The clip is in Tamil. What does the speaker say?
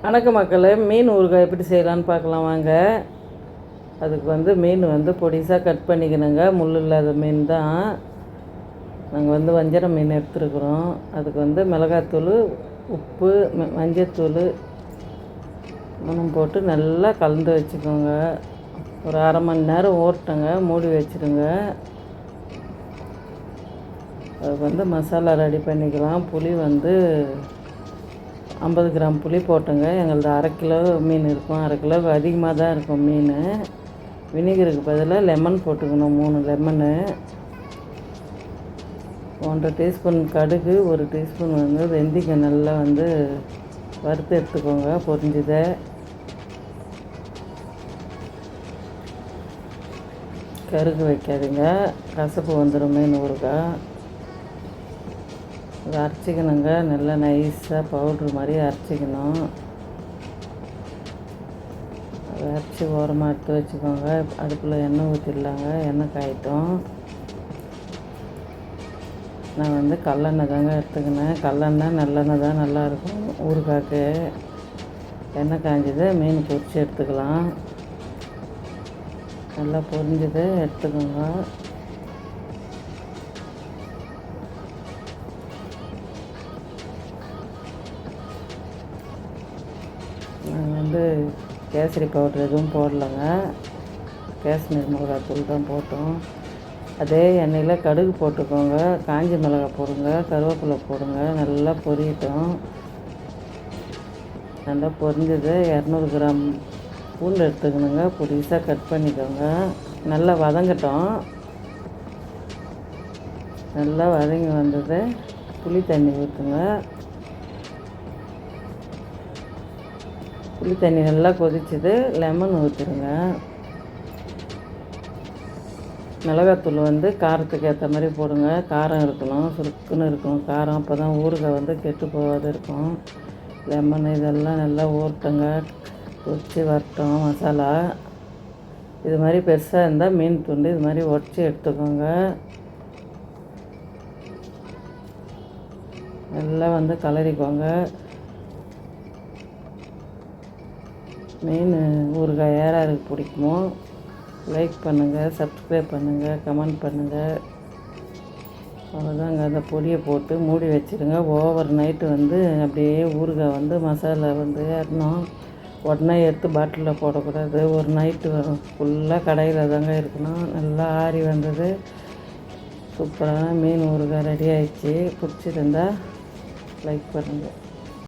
வணக்கம் மக்களே, மீன் ஊறுகாய் எப்படி செய்யலான்னு பார்க்கலாம் வாங்க. அதுக்கு மீன் பொடிசாக கட் பண்ணிக்கணுங்க. முள் இல்லாத மீன் தான். நாங்கள் வஞ்சர மீன் எடுத்துருக்குறோம். அதுக்கு மிளகாத்தூள், உப்பு, மஞ்சத்தூள் போட்டு நல்லா கலந்து வச்சுக்கோங்க. ஒரு அரை மணி நேரம் ஓட்டங்க, மூடி வச்சுருங்க. அதுக்கு மசாலா ரெடி பண்ணிக்கலாம். புளி 50 கிராம் புளி போட்டுங்க. எங்களது அரை கிலோ மீன் இருக்கும். அரை கிலோவுக்கு அதிகமாக தான் இருக்கும் மீன். வினிகருக்கு பதிலாக லெமன் போட்டுக்கணும். 3 லெமனு, 1.5 டீஸ்பூன் கடுகு, 1 டீஸ்பூன் வெந்தயம் நல்லா வறுத்து எடுத்துக்கோங்க. பொரிஞ்சதை கருகு வைக்காதீங்க, கசப்பு வந்துடும் மீன் ஊறுகாய். அதை அரைச்சிக்கணுங்க. நல்லா நைஸாக பவுட்ரு மாதிரி அரைச்சிக்கணும். அதை அரைச்சி ஓரமாக எடுத்து வச்சுக்கோங்க. அடுப்பில் எண்ணெய் ஊற்றிடலாங்க. எண்ணெய் காயிட்டும். நான் கல்லெண்ணெய் தாங்க எடுத்துக்கினேன். கல்லெண்ணெய் நல்லெண்ணெய் தான் நல்லாயிருக்கும் ஊறுகாய்க்கு. எண்ணெய் காய்ஞ்சது மீன் பொரிச்சு எடுத்துக்கலாம். நல்லா பொரிஞ்சது எடுத்துக்கோங்க. நாங்கள் கேசரி பவுட்ரு எதுவும் போடலைங்க. காஷ்மீர் மிளகாத்தூள் தான் போட்டோம். அதே எண்ணெயில் கடுகு போட்டுக்கோங்க. காஞ்ச மிளகாய் போடுங்க, கருவேப்பிலை போடுங்க. நல்லா பொரியட்டும். நல்லா பொரிஞ்சது 200 கிராம் பூண்டு எடுத்துக்கணுங்க. பொடிசாக கட் பண்ணிக்கோங்க. நல்லா வதங்கட்டும். நல்லா வதங்கி வந்தது புளி தண்ணி ஊற்றுங்க. புளி தண்ணி நல்லா கொதிச்சது லெமன் ஊற்றிடுங்க. மிளகாத்தூள் காரத்துக்கு ஏற்ற மாதிரி போடுங்க. காரம் இருக்கணும், சுருக்குன்னு இருக்கணும் காரம். அப்போ தான் ஊறுகாய் கெட்டு போகாத இருக்கும். லெமன் இதெல்லாம் நல்லா ஊறட்டுங்க. கொதிச்சு வரட்டும் மசாலா. இது மாதிரி பெருசாக இருந்தால் மீன் துண்டு இது மாதிரி உடச்சி எடுத்துக்கோங்க. நல்லா கலரிக்கோங்க. மீன் ஊறுகாய் யாருக்கு பிடிக்குமோ லைக் பண்ணுங்கள், சப்ஸ்கிரைப் பண்ணுங்கள், கமெண்ட் பண்ணுங்கள். அவ்வளோதாங்க. அந்த பொடியை போட்டு மூடி வச்சுருங்க. ஓவர் நைட்டு அப்படியே ஊறுகாய் மசாலா ஏறணும். உடனே எடுத்து பாட்டிலில் போடக்கூடாது. ஒரு நைட்டு வரும் ஃபுல்லாக கடையில் தாங்க இருக்கணும். நல்லா ஆறி வந்தது. சூப்பரான மீன் ஊறுகாய் ரெடி ஆயிடுச்சு. பிடிச்சிருந்தா லைக் பண்ணுங்கள்.